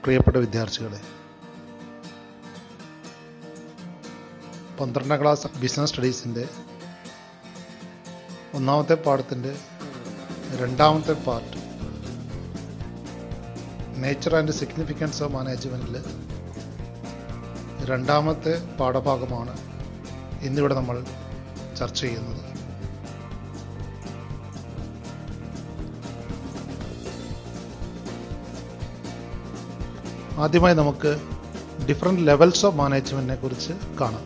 പ്രിയപ്പെട്ട വിദ്യാർത്ഥികളെ, 12ാം class business സ്റ്റഡീസിൻ്റെ ഒന്നാമത്തെ പാഠത്തിൻ്റെ രണ്ടാമത്തെ part nature and significance of മാനേജ്മെൻറ്റിൽ രണ്ടാമത്തെ പാഠഭാഗമാണ് ഇന്നിവിടെ നമ്മൾ ചർച്ച ചെയ്യുന്നത്. ആദ്യമായി നമുക്ക് ഡിഫറെൻറ്റ് ലെവൽസ് ഓഫ് മാനേജ്മെൻറ്റിനെ കുറിച്ച് കാണാം.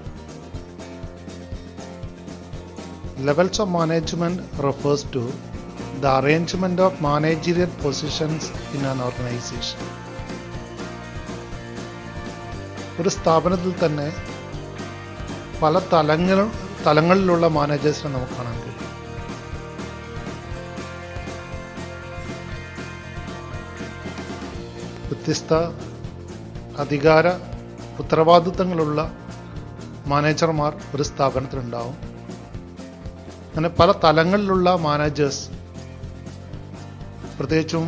Levels of management refers to the arrangement of managerial positions in an organization. ഒരു സ്ഥാപനത്തിൽ തന്നെ പല തലങ്ങളിലുള്ള മാനേജേഴ്സിനെ നമുക്ക് കാണാൻ കഴിയും. വ്യത്യസ്ത അധികാര ഉത്തരവാദിത്തങ്ങളുള്ള മാനേജർമാർ ഒരു സ്ഥാപനത്തിലുണ്ടാവും. അങ്ങനെ പല തലങ്ങളിലുള്ള മാനേജേഴ്സ് പ്രത്യേകിച്ചും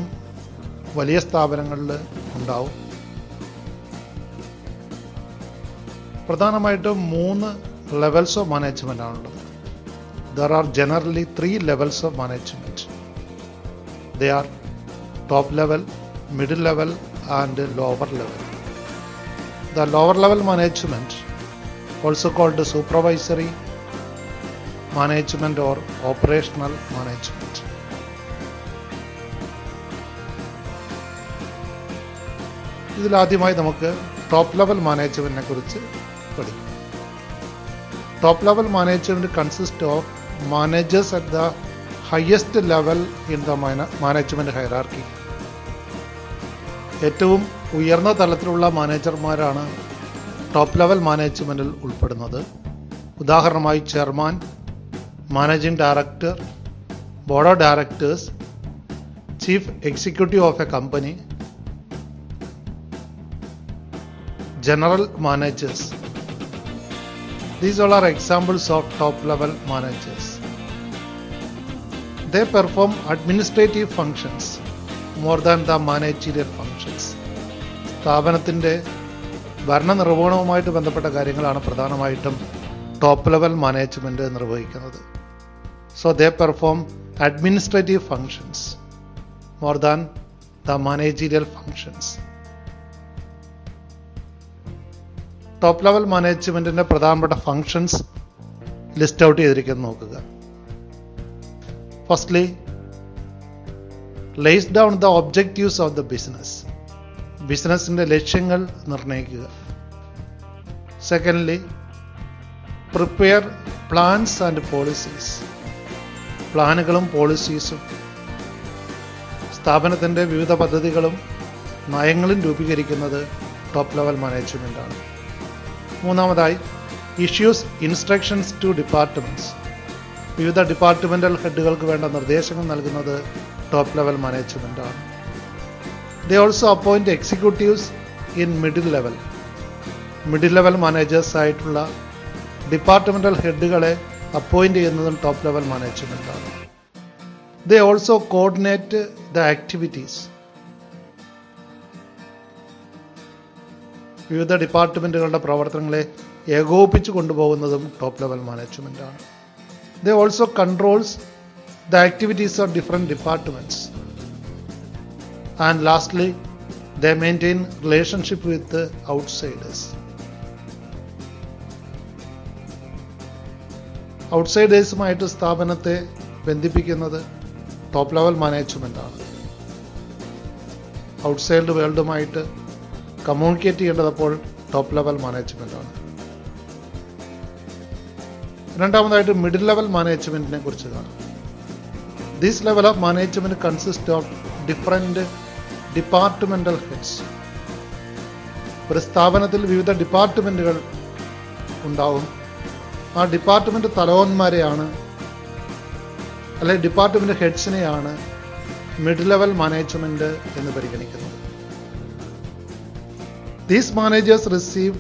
വലിയ സ്ഥാപനങ്ങളിൽ ഉണ്ടാവും. പ്രധാനമായിട്ടും 3 ലെവൽസ് ഓഫ് മാനേജ്മെൻ്റ് ആണുള്ളത്. There are generally 3 levels of management. They are top level, middle level and lower level. The lower level management, also called supervisory management or operational management. ഇതിലാദ്യമായി നമുക്ക് ടോപ്പ് ലെവൽ മാനേജ്മെന്റിനെ കുറിച്ച് പഠിക്കാം. Top level management consist of managers at the highest level in the management hierarchy. ഏറ്റവും ഉയർന്ന തലത്തിലുള്ള മാനേജർമാരാണ് top level മാനേജ്മെൻറ്റിൽ ഉൾപ്പെടുന്നത്. ഉദാഹരണമായി chairman, managing director, board of directors, chief executive of A company, general managers. These all are examples of top level managers. They perform administrative functions more than the managerial functions. സ്ഥാപനത്തിൻ്റെ ഭരണനിർവഹണവുമായിട്ട് ബന്ധപ്പെട്ട കാര്യങ്ങളാണ് പ്രധാനമായിട്ടും top level management നിർവഹിക്കുന്നത്. So they perform administrative functions more than the managerial functions. Top level മാനേജ്മെൻറ്റിൻ്റെ പ്രധാനപ്പെട്ട functions list out ചെയ്തിരിക്കുന്നത് നോക്കുക. Firstly, lays down the objectives of the business. ബിസിനസിൻ്റെ ലക്ഷ്യങ്ങൾ നിർണ്ണയിക്കുക. Secondly, prepare plans and policies. പ്ലാനുകളും പോളിസീസും സ്ഥാപനത്തിൻ്റെ വിവിധ പദ്ധതികളും നയങ്ങളും രൂപീകരിക്കുന്നത് ടോപ്പ് ലെവൽ മാനേജ്മെൻ്റ് ആണ്. മൂന്നാമതായി, ഇഷ്യൂസ് ഇൻസ്ട്രക്ഷൻസ് ടു ഡിപ്പാർട്ട്മെൻറ്റ്സ്. വിവിധ ഡിപ്പാർട്ട്മെൻ്റൽ ഹെഡുകൾക്ക് വേണ്ട നിർദ്ദേശങ്ങൾ നൽകുന്നത് ടോപ്പ് ലെവൽ മാനേജ്മെൻ്റ് ആണ്. They also appoint executives in middle level. Middle level managers ആയിട്ടുള്ള ഡിപ്പാർട്ട്മെൻ്റൽ ഹെഡുകളെ അപ്പോയിൻറ്റ് ചെയ്യുന്നതും ടോപ്പ് ലെവൽ മാനേജ്മെൻ്റ് ആണ്. They also coordinate the activities. വിവിധ ഡിപ്പാർട്ട്മെൻറ്റുകളുടെ പ്രവർത്തനങ്ങളെ ഏകോപിപ്പിച്ച് കൊണ്ടുപോകുന്നതും ടോപ്പ് ലെവൽ മാനേജ്മെൻ്റ് ആണ്. They also controls the activities of different departments. And lastly, they maintain relationship with the outsiders. ഔട്ട്സൈഡേഴ്സുമായിട്ട് സ്ഥാപനത്തെ ബന്ധിപ്പിക്കുന്നത് top level management ആണ്. Outside വേൾഡുമായിട്ട് communicate ചെയ്യേണ്ടതപ്പോൾ ടോപ്പ് ലെവൽ മാനേജ്മെൻ്റ് ആണ്. രണ്ടാമതായിട്ട് മിഡിൽ ലെവൽ മാനേജ്മെൻറ്റിനെ കുറിച്ച് കാണാം. This level of management consist of different departmental heads. ഒരു സ്ഥാപനത്തിൽ വിവിധ ഡിപ്പാർട്ട്മെൻറ്റുകൾ ഉണ്ടാവും. ആ ഡിപ്പാർട്ട്മെൻറ്റ് തലവന്മാരെയാണ് അല്ലെങ്കിൽ ഡിപ്പാർട്ട്മെൻറ്റ് ഹെഡ്സിനെയാണ് മിഡിൽ ലെവൽ മാനേജ്മെൻറ്റ് എന്ന് പരിഗണിക്കുന്നത്. These managers receive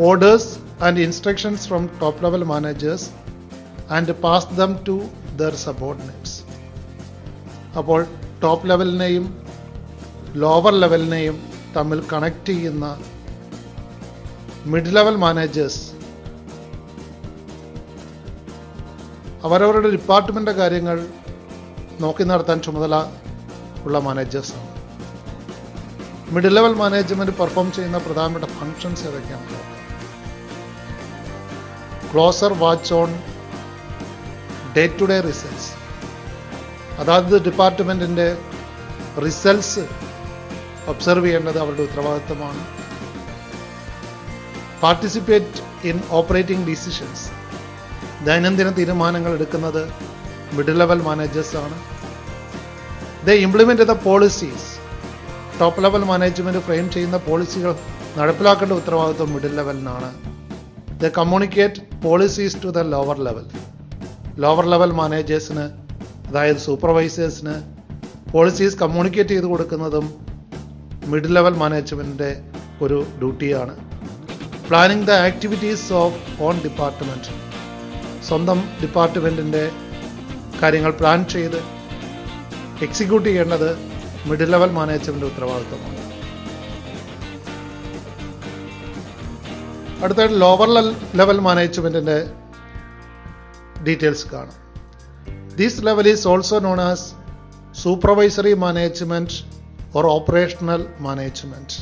orders and instructions from top level managers and pass them to their subordinates. അപ്പോൾ ടോപ്പ് ലെവലിനെയും ലോവർ ലെവലിനെയും തമ്മിൽ കണക്ട് ചെയ്യുന്ന മിഡ് ലെവൽ മാനേജേഴ്സ് അവരവരുടെ ഡിപ്പാർട്ട്മെൻ്റ് കാര്യങ്ങൾ നോക്കി നടത്താൻ ചുമതല ഉള്ള മാനേജേഴ്സാണ്. മിഡ് ലെവൽ മാനേജ്മെൻറ്റ് പെർഫോം ചെയ്യുന്ന പ്രധാനപ്പെട്ട ഫങ്ഷൻസ് ഏതൊക്കെയാണ്? Closer watch on day to day results, അതായത് ഡിപ്പാർട്ട്മെൻറ്റിൻ്റെ റിസൾട്ട്സ് ഒബ്സർവ് ചെയ്യേണ്ടത് അവരുടെ ഉത്തരവാദിത്തമാണ്. പാർട്ടിസിപ്പേറ്റ് ഇൻ ഓപ്പറേറ്റിംഗ് ഡിസിഷൻസ്, ദൈനംദിന തീരുമാനങ്ങൾ എടുക്കുന്നത് മിഡിൽ ലെവൽ മാനേജേഴ്സാണ്. ദേ ഇംപ്ലിമെൻ്റ് ചെയ്ത policies, top level management frame ചെയ്യുന്ന പോളിസികൾ നടപ്പിലാക്കേണ്ട ഉത്തരവാദിത്വം മിഡിൽ ലെവലിനാണ്. They communicate policies to the lower level, lower level മാനേജേഴ്സിന് അതായത് സൂപ്പർവൈസേഴ്സിന് പോളിസീസ് കമ്മ്യൂണിക്കേറ്റ് ചെയ്ത് കൊടുക്കുന്നതും മിഡിൽ ലെവൽ മാനേജ്മെൻറ്റിൻ്റെ ഒരു ഡ്യൂട്ടിയാണ്. Planning the activities of own department, സ്വന്തം ഡിപ്പാർട്ട്മെൻറ്റിൻ്റെ കാര്യങ്ങൾ പ്ലാൻ ചെയ്ത് എക്സിക്യൂട്ട് ചെയ്യേണ്ടത് മിഡിൽ ലെവൽ മാനേജ്മെൻറ്റ് ഉത്തരവാദിത്തമാണ്. അടുത്തായിട്ട് ലോവർ ലെവൽ മാനേജ്മെൻറ്റിൻ്റെ ഡീറ്റെയിൽസ് കാണാം. This level is also known as supervisory management or operational management.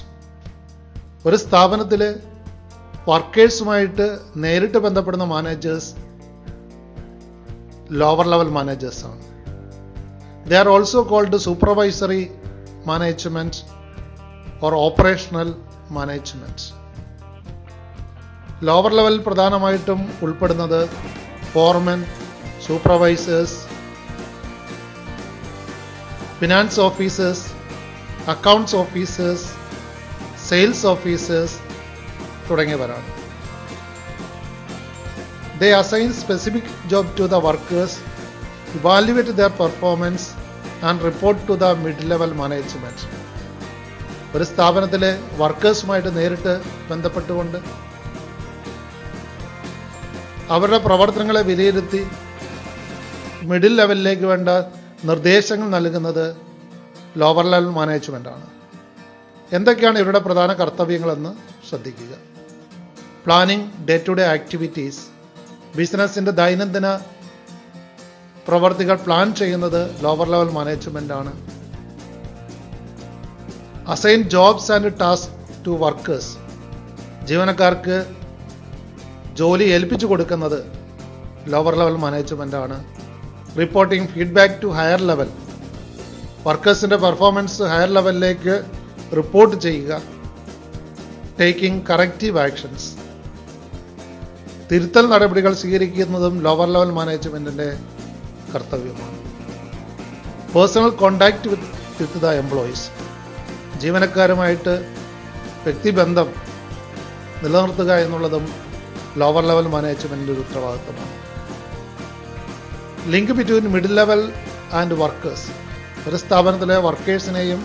ഒരു സ്ഥാപനത്തിൽ വർക്കേഴ്സുമായിട്ട് നേരിട്ട് ബന്ധപ്പെടുന്ന മാനേജേഴ്സ് ലോവർ ലെവൽ മാനേജേഴ്സാണ്. They are also called supervisory management or operational management. Lower ലെവലിൽ പ്രധാനമായിട്ടും ഉൾപ്പെടുന്നത് foremen, supervisors, finance officers, accounts officers, sales officers തുടങ്ങിയവരാണ്. They assign specific job to the workers, evaluate their performance and report to the mid-level management. ഒരു സ്ഥാപനത്തിലെ വർക്കേഴ്സുമായിട്ട് നേരിട്ട് ബന്ധപ്പെട്ടുകൊണ്ട് അവരുടെ പ്രവർത്തനങ്ങളെ വിലയിരുത്തി മിഡിൽ ലെവലിലേക്ക് വേണ്ട നിർദ്ദേശങ്ങൾ നൽകുന്നത് ലോവർ ലെവൽ മാനേജ്മെൻറ്റാണ്. എന്തൊക്കെയാണ് ഇവരുടെ പ്രധാന കർത്തവ്യങ്ങളെന്ന് ശ്രദ്ധിക്കുക. Planning day to day activities, ബിസിനസ്സിൻ്റെ ദൈനംദിന പ്രവർത്തികൾ പ്ലാൻ ചെയ്യുന്നത് ലോവർ ലെവൽ മാനേജ്മെൻറ്റാണ്. Assign jobs and task to workers, ജീവനക്കാർക്ക് ജോലി ഏൽപ്പിച്ചു കൊടുക്കുന്നത് ലോവർ ലെവൽ മാനേജ്മെൻറ്റാണ്. Reporting feedback to higher level, വർക്കേഴ്സിൻ്റെ പെർഫോമൻസ് ഹയർ ലെവലിലേക്ക് റിപ്പോർട്ട് ചെയ്യുക. ടേക്കിംഗ് കറക്റ്റീവ് ആക്ഷൻസ്, തിരുത്തൽ നടപടികൾ സ്വീകരിക്കുന്നതും ലോവർ ലെവൽ മാനേജ്മെൻറ്റിൻ്റെ കർത്തവ്യമാണ്. Personal contact with the employees, ജീവനക്കാരുമായിട്ട് വ്യക്തിബന്ധം നിലനിർത്തുക എന്നുള്ളതും ലോവർ ലെവൽ മാനേജ്മെൻറ്റിൻ്റെ ഒരു ഉത്തരവാദിത്തമാണ്. Link between middle level and workers, ഒരു സ്ഥാപനത്തിലെ വർക്കേഴ്സിനെയും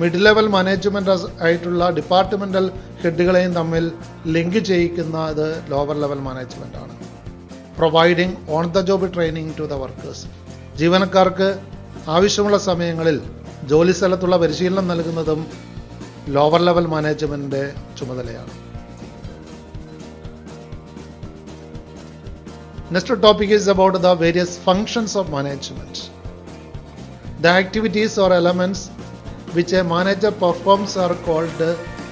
മിഡിൽ ലെവൽ മാനേജ്മെൻറ്റ് ആയിട്ടുള്ള ഡിപ്പാർട്ട്മെൻ്റൽ ഹെഡുകളെയും തമ്മിൽ ലിങ്ക് ചെയ്യിക്കുന്നത് ലോവർ ലെവൽ മാനേജ്മെൻറ്റാണ്. Providing on the job training to the workers, ജീവനക്കാർക്ക് ആവശ്യമുള്ള സമയങ്ങളിൽ ജോലി സ്ഥലത്തുള്ള പരിശീലനം നൽകുന്നതും ലോവർ ലെവൽ മാനേജ്മെൻറ്റിൻ്റെ ചുമതലയാണ്. Next topic is about the various functions of management. The activities or elements which a manager performs are called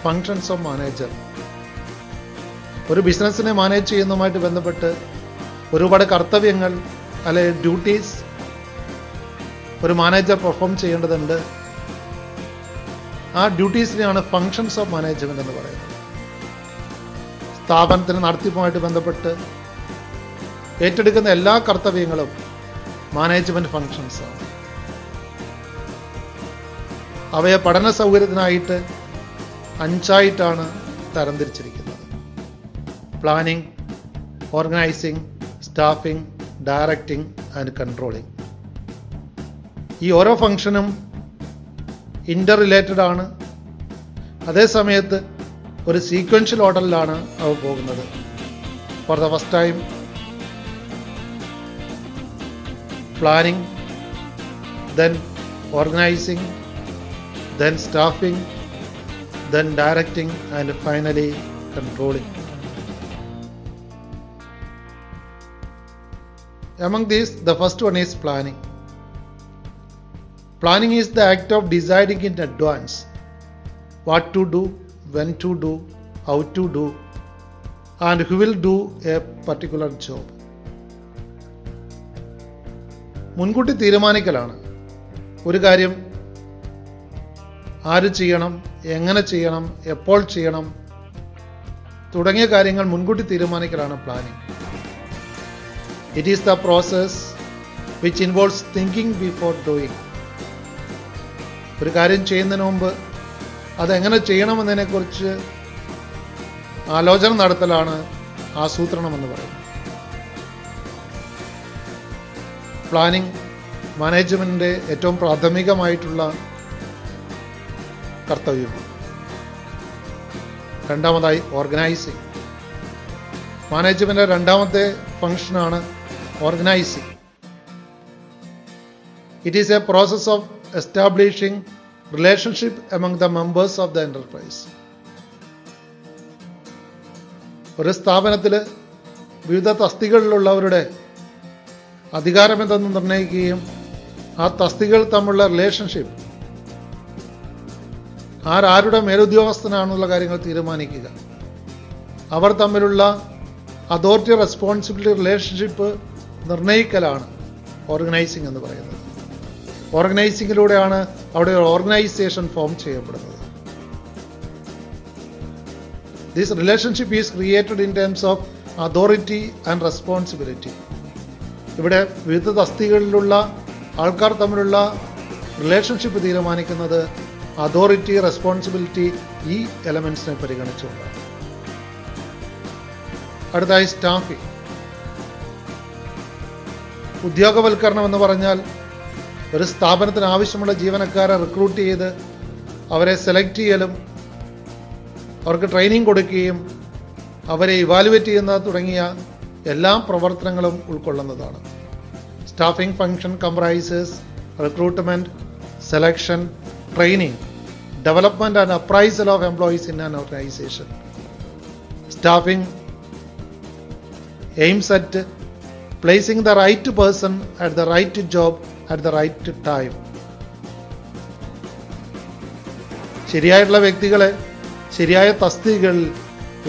functions of manager. ഒരു ബിസിനസ്സിനെ മാനേജ് ചെയ്യുന്നതുമായിട്ട് ബന്ധപ്പെട്ട് ഒരുപാട് കർത്തവ്യങ്ങൾ അല്ലെ ഡ്യൂട്ടീസ് ഒരു മാനേജർ പെർഫോം ചെയ്യേണ്ടതുണ്ട്. ആ ഡ്യൂട്ടീസിനെയാണ് ഫങ്ഷൻസ് ഓഫ് മാനേജ്മെൻറ്റ് എന്ന് പറയുന്നത്. സ്ഥാപനത്തിന് നടത്തിപ്പുമായിട്ട് ബന്ധപ്പെട്ട് ഏറ്റെടുക്കുന്ന എല്ലാ കർത്തവ്യങ്ങളും മാനേജ്മെൻറ്റ് ഫങ്ഷൻസാണ്. അവയെ പഠന സൗകര്യത്തിനായിട്ട് 5 തരംതിരിച്ചിരിക്കുന്നത്. Planning, organising, staffing, directing and controlling. ഈ ഓരോ ഫംഗ്ഷനും ഇൻ്റർ റിലേറ്റഡ് ആണ്. അതേസമയത്ത് ഒരു സീക്വൻഷ്യൽ ഓർഡറിലാണ് അവ പോകുന്നത്. For the first time planning, then organising, then staffing, then directing, and finally controlling. Among these, the first one is planning. Planning is the act of deciding in advance what to do, when to do, how to do, and who will do a particular job. മുൻകൂട്ടി തീരുമാനിക്കലാണ് ഒരു കാര്യം ആര് ചെയ്യണം, എങ്ങനെ ചെയ്യണം, എപ്പോൾ ചെയ്യണം തുടങ്ങിയ കാര്യങ്ങൾ മുൻകൂട്ടി തീരുമാനിക്കലാണ് planning. It is the process which involves thinking before doing. ഒരു കാര്യം ചെയ്യുന്നതിന് മുമ്പ് അതെങ്ങനെ ചെയ്യണമെന്നതിനെക്കുറിച്ച് ആലോചന നടത്തലാണ് ആസൂത്രണം എന്ന് പറയുന്നത്. പ്ലാനിങ് മാനേജ്മെൻറ്റിൻ്റെ ഏറ്റവും പ്രാഥമികമായിട്ടുള്ള കർത്തവ്യമാണ്. രണ്ടാമതായി ഓർഗനൈസിങ്. മാനേജ്മെൻറ്റിൻ്റെ രണ്ടാമത്തെ ഫംഗ്ഷനാണ് organising. It is A process of establishing relationship among the members of the enterprise. ഒരു സ്ഥാപനത്തിൽ വിവിധ തസ്തികകളിലുള്ളവരുടെ അധികാരമെന്തെന്ന് നിർണ്ണയിക്കുകയും ആ തസ്തികകൾ തമ്മിലുള്ള റിലേഷൻഷിപ്പ്, ആരാരുടെ മേലുദ്യോഗസ്ഥനാണെന്നുള്ള കാര്യങ്ങൾ തീരുമാനിക്കുക, അവർ തമ്മിലുള്ള അതോറിറ്റി റെസ്പോൺസിബിലിറ്റി റിലേഷൻഷിപ്പ് നിർണ്ണയിക്കലാണ് ഓർഗനൈസിങ് എന്ന് പറയുന്നത്. ഓർഗനൈസിങ്ങിലൂടെയാണ് അവിടെ ഒരു ഓർഗനൈസേഷൻ ഫോം ചെയ്യപ്പെടുന്നത്. This relationship is created in terms of authority and responsibility. ഇവിടെ വിവിധ തസ്തികകളിലുള്ള ആൾക്കാർ തമ്മിലുള്ള റിലേഷൻഷിപ്പ് തീരുമാനിക്കുന്നത് അതോറിറ്റി, റെസ്പോൺസിബിലിറ്റി ഈ എലമെൻസിനെ പരിഗണിച്ചുകൊണ്ടാണ്. അടുത്തായി സ്റ്റാഫിംഗ്. ഉദ്യോഗവൽക്കരണം എന്ന് പറഞ്ഞാൽ ഒരു സ്ഥാപനത്തിന് ആവശ്യമുള്ള ജീവനക്കാരെ റിക്രൂട്ട് ചെയ്ത് അവരെ സെലക്ട് ചെയ്യലും അവർക്ക് ട്രെയിനിങ് കൊടുക്കുകയും അവരെ ഇവാലുവേറ്റ് ചെയ്യുന്ന തുടങ്ങിയ എല്ലാ പ്രവർത്തനങ്ങളും ഉൾക്കൊള്ളുന്നതാണ്. Staffing function comprises recruitment, selection, training, development and appraisal of employees in an organization. Staffing aims at placing the right person at the right job at the right time. ശരിയായിട്ടുള്ള വ്യക്തികളെ ശരിയായ തസ്തികകളിൽ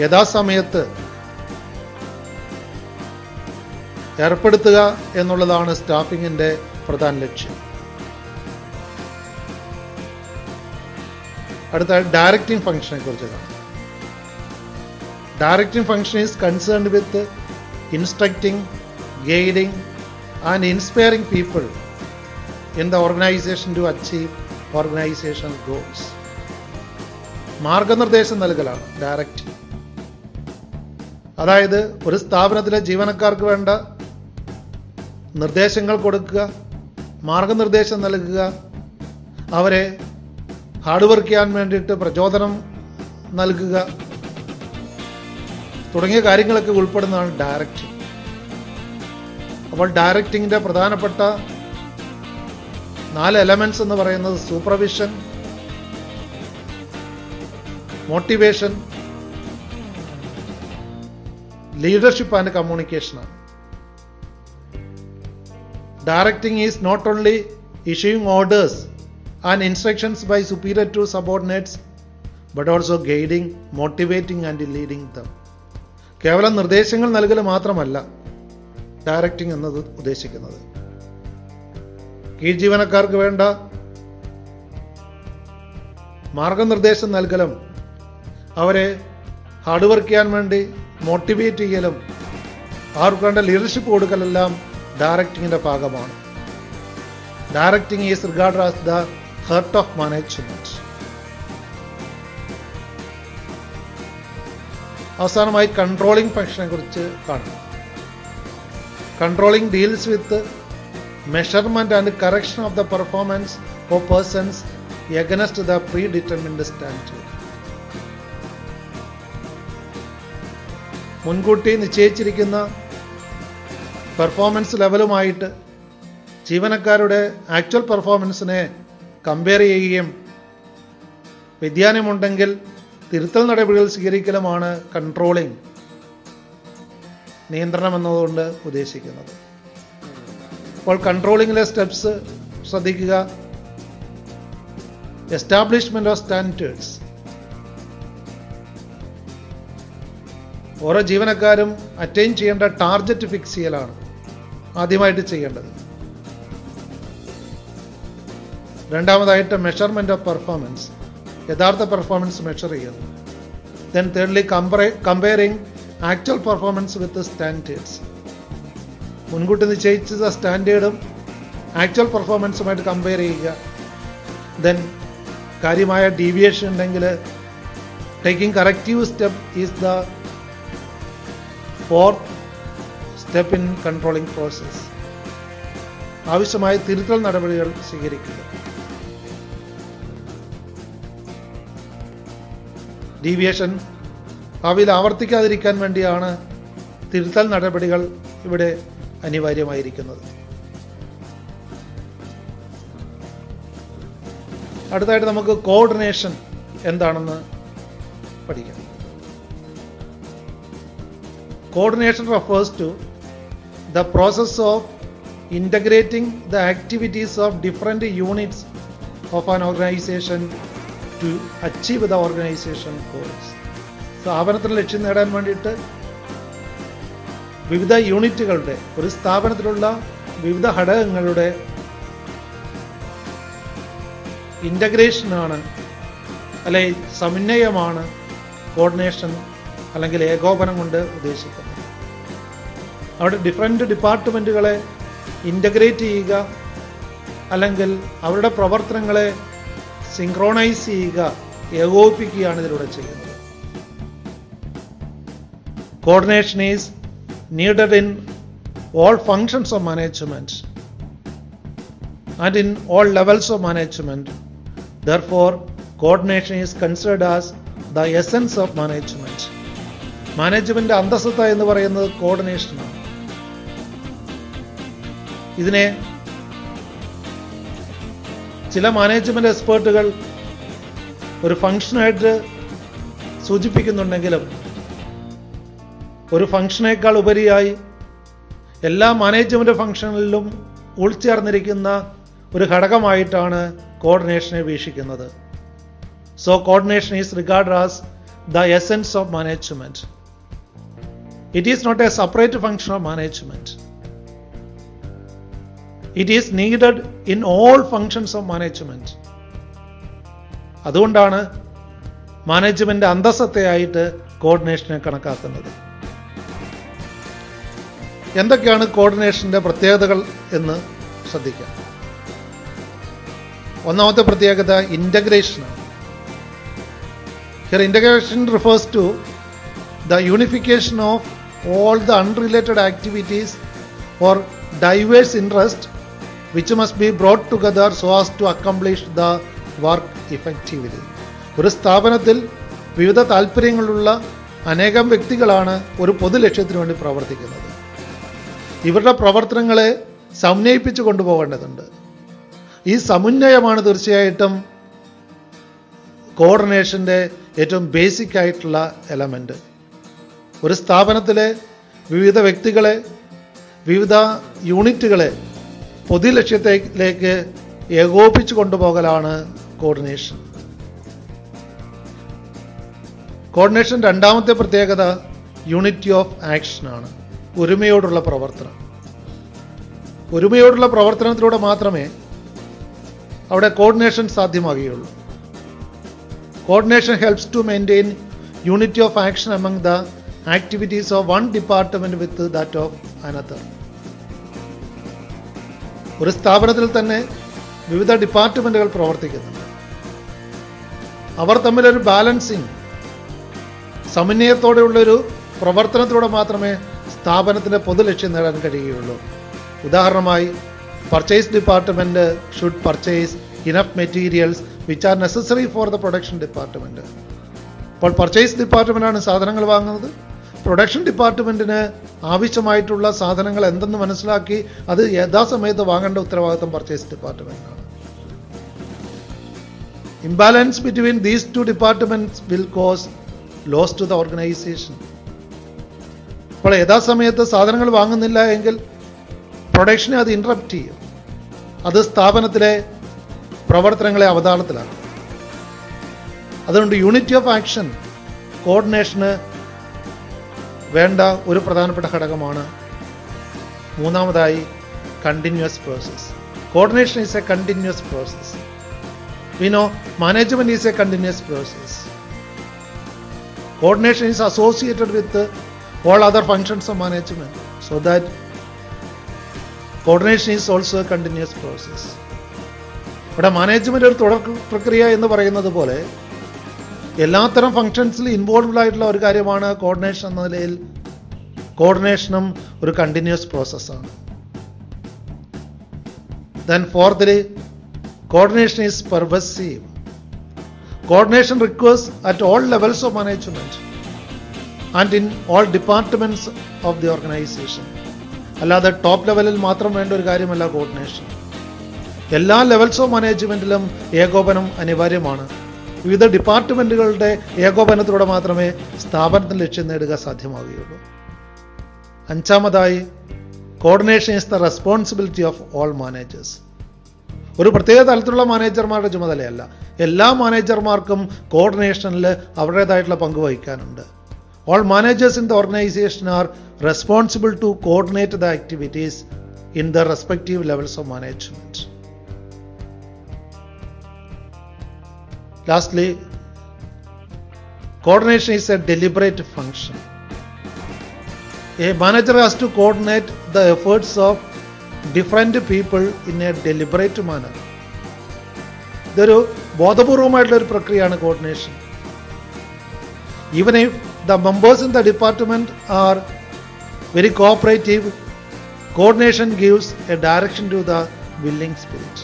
യഥാസമയത്ത് ഏർപ്പെടുത്തുക എന്നുള്ളതാണ് സ്റ്റാഫിങ്ങിൻ്റെ പ്രധാന ലക്ഷ്യം. അടുത്ത ഡയറക്റ്റിംഗ് ഫംഗ്ഷനെ കുറിച്ച് കാണാം. Directing function is concerned with instructing, guiding and inspiring people in the organisation to achieve organisational goals. മാർഗനിർദ്ദേശം നൽകലാണ് ഡയറക്റ്റിംഗ്. അതായത് ഒരു സ്ഥാപനത്തിലെ ജീവനക്കാർക്ക് വേണ്ട നിർദ്ദേശങ്ങൾ കൊടുക്കുക, മാർഗനിർദ്ദേശം നൽകുക, അവരെ ഹാർഡ് വർക്ക് ചെയ്യാൻ വേണ്ടിയിട്ട് പ്രചോദനം നൽകുക തുടങ്ങിയ കാര്യങ്ങളൊക്കെ ഉൾപ്പെടുന്നതാണ് ഡയറക്റ്റിംഗ്. അപ്പോൾ ഡയറക്റ്റിങ്ങിൻ്റെ പ്രധാനപ്പെട്ട 4 എലമെന്റ്സ് എന്ന് പറയുന്നത് സൂപ്പർവിഷൻ, മോട്ടിവേഷൻ, ലീഡർഷിപ്പ് ആൻഡ് കമ്മ്യൂണിക്കേഷനാണ്. Directing is not only issuing orders and instructions by superior to subordinates, but also guiding, motivating and leading them. കേവലം നിർദ്ദേശങ്ങൾ നൽകൽ മാത്രമല്ല ഡയറക്റ്റിംഗ് എന്നത് ഉദ്ദേശിക്കുന്നത്. കീഴ് ജീവനക്കാർക്ക് വേണ്ട മാർഗനിർദ്ദേശം നൽകലും അവരെ ഹാർഡ് വർക്ക് ചെയ്യാൻ വേണ്ടി മോട്ടിവേറ്റ് ചെയ്യലും അവർക്ക് വേണ്ട ലീഡർഷിപ്പ് കൊടുക്കലെല്ലാം ഡയറക്റ്റിങ്ങിൻ്റെ ഭാഗമാണ്. Directing is regarded as the heart of management. അവസാനമായി കൺട്രോളിംഗ് ഫംഗ്ഷനെ കുറിച്ച് കാണാം. Controlling deals with measurement and correction of the performance of persons against the predetermined standard. മുൻകൂട്ടി നിശ്ചയിച്ചിരിക്കുന്ന പെർഫോമൻസ് ലെവലുമായിട്ട് ജീവനക്കാരുടെ ആക്ച്വൽ പെർഫോമൻസിനെ കമ്പയർ ചെയ്യുകയും വ്യതിയാനമുണ്ടെങ്കിൽ തിരുത്തൽ നടപടികൾ സ്വീകരിക്കലുമാണ് കൺട്രോളിംഗ്, നിയന്ത്രണം എന്നതുകൊണ്ട് ഉദ്ദേശിക്കുന്നത്. അപ്പോൾ കൺട്രോളിങ്ങിലെ സ്റ്റെപ്സ് ശ്രദ്ധിക്കുക. Establishment of standards. ഓരോ ജീവനക്കാരും അറ്റൈൻ ചെയ്യേണ്ട ടാർഗറ്റ് ഫിക്സ് ചെയ്യലാണ് ആദ്യമായിട്ട് ചെയ്യേണ്ടത്. രണ്ടാമതായിട്ട് മെഷർമെന്റ് ഓഫ് പെർഫോമൻസ്, യഥാർത്ഥ പെർഫോമൻസ് മെഷർ ചെയ്യുന്നു. Then thirdly comparing actual performance വിത്ത് സ്റ്റാൻഡേർഡ്സ്. മുൻകൂട്ടി നിശ്ചയിച്ച സ്റ്റാൻഡേർഡും ആക്ച്വൽ പെർഫോമൻസുമായിട്ട് കമ്പയർ ചെയ്യുക. ദെൻ കാര്യമായ ഡീവിയേഷൻ ഉണ്ടെങ്കിൽ taking corrective step is the fourth step in controlling process. ആവശ്യമായ തിരുത്തൽ നടപടികൾ സ്വീകരിക്കുക. ഡീവിയേഷൻ ഭാവിയിൽ ആവർത്തിക്കാതിരിക്കാൻ വേണ്ടിയാണ് തിരുത്തൽ നടപടികൾ ഇവിടെ അനിവാര്യമായിരിക്കുന്നത്. അടുത്തായിട്ട് നമുക്ക് കോർഡിനേഷൻ എന്താണെന്ന് പഠിക്കാം. Coordination refers to the process of integrating the activities of different units of an organization to achieve the organization goals. സ്ഥാപനത്തിൻ്റെ ലക്ഷ്യം നേടാൻ വേണ്ടിയിട്ട് വിവിധ യൂണിറ്റുകളുടെ, ഒരു സ്ഥാപനത്തിലുള്ള വിവിധ ഘടകങ്ങളുടെ ഇൻ്റഗ്രേഷനാണ് അല്ലെങ്കിൽ സമന്വയമാണ് കോർഡിനേഷൻ അല്ലെങ്കിൽ ഏകോപനം കൊണ്ട് ഉദ്ദേശിക്കുന്നത്. അവിടെ ഡിഫറെൻ്റ് ഡിപ്പാർട്ട്മെൻറ്റുകളെ ഇൻ്റഗ്രേറ്റ് ചെയ്യുക അല്ലെങ്കിൽ അവരുടെ പ്രവർത്തനങ്ങളെ സിങ്ക്രോണൈസ് ചെയ്യുക, ഏകോപിപ്പിക്കുകയാണ് ഇതിലൂടെ ചെയ്യുന്നത്. Coordination is needed in all functions of management and in all levels of management. Therefore coordination is considered as the essence of management. Management അന്തസ്സത്ത എന്ന് പറയുന്നത് കോർഡിനേഷനാണ്. ഇതിനെ ചില മാനേജ്മെന്റ് എക്സ്പേർട്ടുകൾ ഒരു ഫംഗ്ഷനായിട്ട് സൂചിപ്പിക്കുന്നുണ്ടെങ്കിലും ഒരു ഫംഗ്ഷനേക്കാൾ ഉപരിയായി എല്ലാ മാനേജ്മെന്റ് ഫംഗ്ഷനിലും ഉൾച്ചേർന്നിരിക്കുന്ന ഒരു ഘടകമായിട്ടാണ് കോർഡിനേഷനെ വീക്ഷിക്കുന്നത്. So coordination is regarded as the essence of management. It is not a separate function of management. It is needed in all functions of management. അതുകൊണ്ടാണ് മാനേജ്മെന്റ് അന്തസ്സത്തെയായിട്ട് കോർഡിനേഷനെ കണക്കാക്കുന്നത്. എന്തൊക്കെയാണ് കോർഡിനേഷന്റെ പ്രത്യേകതകൾ എന്ന് ശ്രദ്ധിക്കാം. ഒന്നാമത്തെ പ്രത്യേകത ഇന്റഗ്രേഷനാണ്. Here integration refers to the unification of all the unrelated activities or diverse interests which must be brought together so as to accomplish the work effectively. ഒരു സ്ഥാപനത്തിൽ വിവിധ താല്പര്യങ്ങളുള്ള അനേകം വ്യക്തികളാണ് ഒരു പൊതു ലക്ഷ്യത്തിനു വേണ്ടി പ്രവർത്തിക്കുന്നത്. ഇവരുടെ പ്രവർത്തനങ്ങളെ സമന്വയിപ്പിച്ചു കൊണ്ടുപോകേണ്ടതുണ്ട്. ഈ സമന്വയമാണ് തീർച്ചയായിട്ടും കോർഡിനേഷൻ്റെ ഏറ്റവും ബേസിക് ആയിട്ടുള്ള എലമെന്റ്. ഒരു സ്ഥാപനത്തിലെ വിവിധ വ്യക്തികളെ, വിവിധ യൂണിറ്റുകളെ പൊതു ലക്ഷ്യത്തിലേക്ക് ഏകോപിപ്പിച്ചു കൊണ്ടുപോകലാണ് കോർഡിനേഷൻ. കോർഡിനേഷൻ രണ്ടാമത്തെ പ്രത്യേകത യൂണിറ്റി ഓഫ് ആക്ഷനാണ്, ഒരുമയോടുള്ള പ്രവർത്തനം. ഒരുമയോടുള്ള പ്രവർത്തനത്തിലൂടെ മാത്രമേ അവിടെ coordination സാധ്യമാകുകയുള്ളൂ. Coordination helps to maintain unity of action among the activities of one department with that of another. ഒരു സ്ഥാപനത്തിൽ തന്നെ വിവിധ ഡിപ്പാർട്ട്മെന്റുകൾ പ്രവർത്തിക്കുന്നുണ്ട്. അവർ തമ്മിലൊരു ബാലൻസിങ്, സമന്വയത്തോടെയുള്ളൊരു പ്രവർത്തനത്തിലൂടെ മാത്രമേ സ്ഥാപനത്തിന്റെ പൊതു ലക്ഷ്യം നേടാൻ കഴിയുകയുള്ളൂ. ഉദാഹരണമായി purchase department should purchase enough materials which are necessary for the production department. അപ്പോൾ പർച്ചേസ് ഡിപ്പാർട്ട്മെന്റാണ് സാധനങ്ങൾ വാങ്ങുന്നത്. പ്രൊഡക്ഷൻ ഡിപ്പാർട്ട്മെന്റിന് ആവശ്യമായിട്ടുള്ള സാധനങ്ങൾ എന്തെന്ന് മനസ്സിലാക്കി അത് യഥാസമയത്ത് വാങ്ങേണ്ട ഉത്തരവാദിത്വം purchase ഡിപ്പാർട്ട്മെന്റിനാണ്. Imbalance between these two departments will cause loss to the organization. അപ്പോൾ യഥാസമയത്ത് സാധനങ്ങൾ വാങ്ങുന്നില്ല എങ്കിൽ പ്രൊഡക്ഷനെ അത് ഇൻട്രപ്റ്റ് ചെയ്യും. അത് സ്ഥാപനത്തിലെ പ്രവർത്തനങ്ങളെ അവതാളത്തിലാക്കും. അതുകൊണ്ട് യൂണിറ്റി ഓഫ് ആക്ഷൻ കോർഡിനേഷന് വേണ്ട ഒരു പ്രധാനപ്പെട്ട ഘടകമാണ്. മൂന്നാമതായി continuous process. Coordination is A continuous process. We know management is a continuous process. Coordination is associated with all other functions of management, so that coordination is also a continuous process. ഇവിടെ management ഒരു തുടർ പ്രക്രിയ എന്ന് പറയുന്നത് പോലെ എല്ലാത്തരം ഫങ്ഷൻസിൽ involved ആയിട്ടുള്ള ഒരു കാര്യമാണ് കോർഡിനേഷൻ എന്ന നിലയിൽ കോർഡിനേഷനും ഒരു കണ്ടിന്യൂസ് പ്രോസസ്സാണ്. Then fourthly, coordination is pervasive. Coordination requires at all levels of management and in all departments of the organization. അല്ലാതെ ടോപ്പ് ലെവലിൽ മാത്രം വേണ്ട ഒരു കാര്യമല്ല കോർഡിനേഷൻ. എല്ലാ ലെവൽസ് ഓഫ് മാനേജ്മെന്റിലും ഏകോപനം അനിവാര്യമാണ്. വിവിധ ഡിപ്പാർട്ട്മെന്റുകളുടെ ഏകോപനത്തിലൂടെ മാത്രമേ സ്ഥാപനത്തിൽ ലക്ഷ്യം നേടുക സാധ്യമാവുകയുള്ളൂ. അഞ്ചാമതായി, coordination is the responsibility of all managers. ഒരു പ്രത്യേക തലത്തിലുള്ള മാനേജർമാരുടെ ചുമതലയല്ല, എല്ലാ മാനേജർമാർക്കും കോർഡിനേഷനിൽ അവരുടേതായിട്ടുള്ള പങ്ക് വഹിക്കാനുണ്ട്. All managers in the organisation are responsible to coordinate the activities in the respective levels of management. Lastly, coordination is a deliberate function. A manager has to coordinate the efforts of different people in a deliberate manner. ഇതൊരു ബോധപൂർവമായിട്ടുള്ള ഒരു പ്രക്രിയയാണ് coordination. Even if the members in the department are very cooperative, coordination gives a direction to the willing spirit.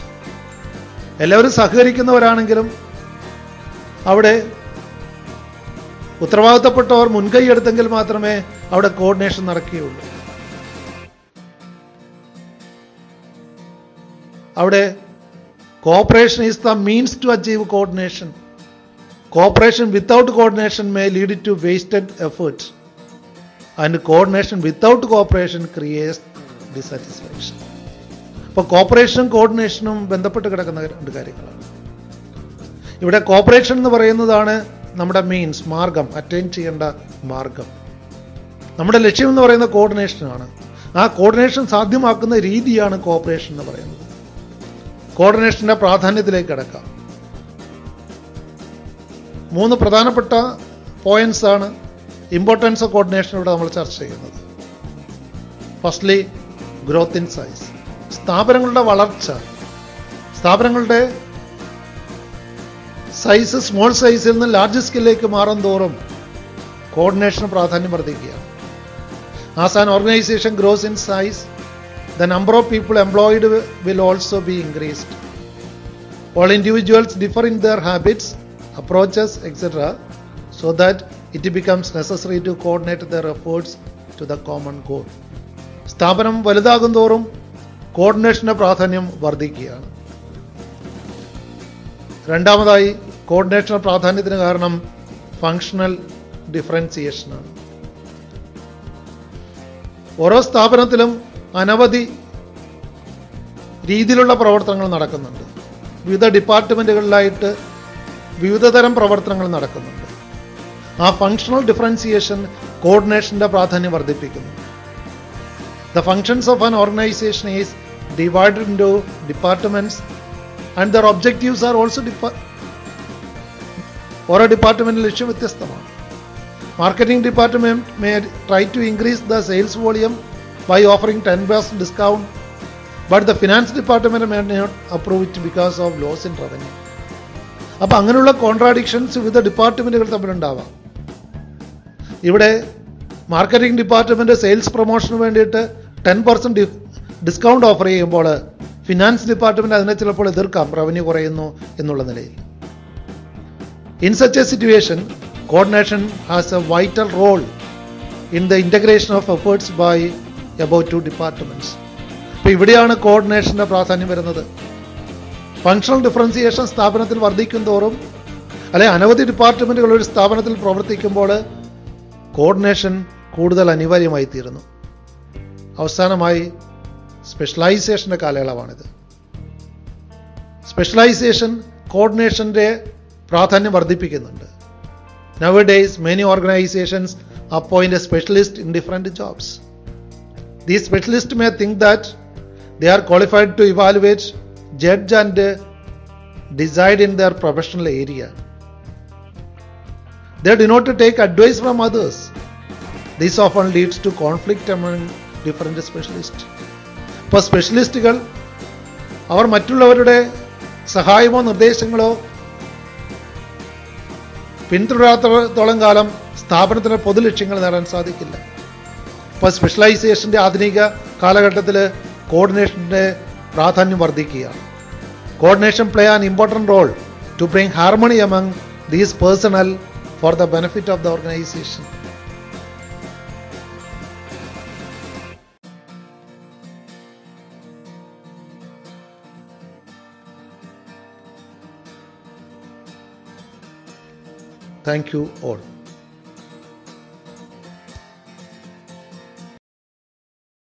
എല്ലാവരും സഹകരിക്കുന്നവരാണെങ്കിലും അവിടെ ഉത്തരവാദിത്തപ്പെട്ടവർ മുൻകൈ എടുത്തെങ്കിൽ മാത്രമേ അവിടെ coordination നടക്കുകയുള്ളൂ. അവിടെ cooperation is the means to achieve coordination. Cooperation without coordination may lead to wasted effort and coordination without cooperation creates dissatisfaction. അപ്പോൾ കോഓപ്പറേഷനും കോർഡിനേഷനും ബന്ധപ്പെട്ട് കിടക്കുന്ന രണ്ട് കാര്യങ്ങളാണ്. ഇവിടെ കോഓപ്പറേഷൻ എന്ന് പറയുന്നതാണ് നമ്മുടെ മീൻസ്, മാർഗം, അറ്റൈൻ ചെയ്യേണ്ട മാർഗം. നമ്മുടെ ലക്ഷ്യം എന്ന് പറയുന്ന കോർഡിനേഷനാണ്. ആ കോർഡിനേഷൻ സാധ്യമാക്കുന്ന രീതിയാണ് കോഓപ്പറേഷൻ എന്ന് പറയുന്നത്. കോർഡിനേഷന്റെ പ്രാധാന്യത്തിലേക്ക് കിടക്കാം. 3 പ്രധാനപ്പെട്ട പോയിന്റ്സ് ആണ് ഇമ്പോർട്ടൻസ് ഓഫ് കോർഡിനേഷനിലൂടെ നമ്മൾ ചർച്ച ചെയ്യുന്നത്. Firstly, growth in size. സ്ഥാപനങ്ങളുടെ വളർച്ച, സ്ഥാപനങ്ങളുടെ സൈസ് സ്മോൾ സൈസിൽ നിന്ന് ലാർജ് സ്കെയിലേക്ക് മാറും തോറും കോർഡിനേഷന് പ്രാധാന്യം വർദ്ധിക്കുകയാണ്. As an organization grows in size, the number of people employed will also be increased. All individuals differ in their habits, approaches, etc., so that it becomes necessary to coordinate their efforts to the common goal. സ്ഥാപനം വലുതാകും തോറും കോർഡിനേഷന്റെ പ്രാധാന്യം വർദ്ധിക്കുകയാണ്. രണ്ടാമതായി, കോർഡിനേഷന്റെ പ്രാധാന്യത്തിന് കാരണം functional ഡിഫറൻസിയേഷനാണ്. ഓരോ സ്ഥാപനത്തിലും അനവധി രീതിയിലുള്ള പ്രവർത്തനങ്ങൾ നടക്കുന്നുണ്ട്. വിവിധ ഡിപ്പാർട്ട്മെന്റുകളിലായിട്ട് വിവിധ തരം പ്രവർത്തനങ്ങൾ നടക്കുന്നുണ്ട്. ആ ഫങ്ഷണൽ ഡിഫറൻസിയേഷൻ കോർഡിനേഷന്റെ പ്രാധാന്യം വർദ്ധിപ്പിക്കുന്നു. The functions of an organization is divided into departments and their objectives are also ഓരോ ഡിപ്പാർട്ട്മെന്റിൽ ലക്ഷ്യം വ്യത്യസ്തമാണ്. Marketing department may try to increase the sales volume by offering 10% discount, but the finance department may not approve it because of loss in revenue. അപ്പം അങ്ങനെയുള്ള contradictions വിവിധ ഡിപ്പാർട്ട്മെന്റുകൾ തമ്മിലുണ്ടാവാം. ഇവിടെ marketing department sales പ്രൊമോഷന് വേണ്ടിയിട്ട് 10% discount offer ചെയ്യുമ്പോൾ finance department അതിനെ ചിലപ്പോൾ എതിർക്കാം, revenue കുറയുന്നു എന്നുള്ള നിലയിൽ. In such A situation, coordination has a vital role in the integration of efforts by above 2 departments. അപ്പോൾ ഇവിടെയാണ് കോർഡിനേഷന്റെ പ്രാധാന്യം വരുന്നത്. ഫങ്ഷണൽ ഡിഫറൻസിയേഷൻ സ്ഥാപനത്തിൽ വർദ്ധിക്കും തോറും, അല്ലെങ്കിൽ അനവധി ഡിപ്പാർട്ട്മെൻറ്റുകൾ ഒരു സ്ഥാപനത്തിൽ പ്രവർത്തിക്കുമ്പോൾ കോർഡിനേഷൻ കൂടുതൽ അനിവാര്യമായി തീരുന്നു. അവസാനമായി സ്പെഷ്യലൈസേഷൻ്റെ കാലയളവാണിത്. സ്പെഷ്യലൈസേഷൻ കോർഡിനേഷൻ്റെ പ്രാധാന്യം വർദ്ധിപ്പിക്കുന്നുണ്ട്. Nowadays, many organizations appoint a specialist in different jobs. These specialists may think that they are qualified to evaluate, judge and decide in their professional area. They do not take advice from others. This often leads to conflict among different specialists. ഇപ്പോൾ സ്പെഷ്യലിസ്റ്റുകൾ അവർ മറ്റുള്ളവരുടെ സഹായമോ നിർദ്ദേശങ്ങളോ പിന്തുടരാത്തോളം കാലം സ്ഥാപനത്തിൻ്റെ പൊതു ലക്ഷ്യങ്ങൾ നേടാൻ സാധിക്കില്ല. ഇപ്പോൾ സ്പെഷ്യലൈസേഷൻ്റെ ആധുനിക കാലഘട്ടത്തിൽ കോർഡിനേഷൻ്റെ പ്രാധാന്യം വർദ്ധിക്കുകയാണ്. Coordination play an important role to bring harmony among these personnel for the benefit of the organization. Thank you all.